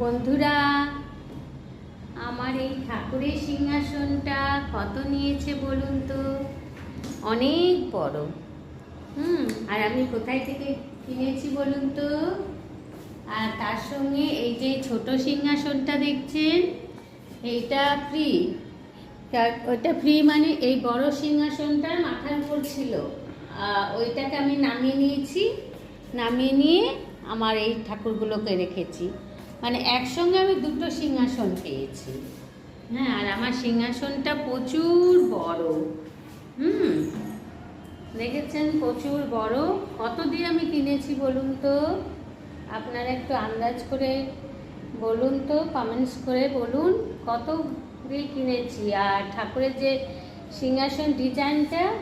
বন্ধুরা, আমার এই ঠাকুরের সিংহাসনটা কত নিয়েছে বলুন তো? অনেক বড়। আর আমি কোথায় থেকে কিনেছি বলুন তো? আর তার সঙ্গে এই যে ছোট সিংহাসনটা দেখছেন, এইটা ফ্রি। ওইটা ফ্রি মানে এই বড় সিংহাসনটা মাথার উপর ছিল, ওইটাকে আমি নামিয়ে নিয়েছি। নামিয়ে নিয়ে আমার এই ঠাকুরগুলোকে রেখেছি, মানে একসঙ্গে আমি দুটো সিংহাসন পেয়েছি। হ্যাঁ, আর আমার সিংহাসনটা প্রচুর বড়। দেখেছেন, প্রচুর বড়। কত দিয়ে আমি কিনেছি বলুন তো? আপনারা একটু আন্দাজ করে বলুন তো, কমেন্টস করে বলুন কত দিয়ে কিনেছি। আর ঠাকুরের যে সিংহাসন ডিজাইনটা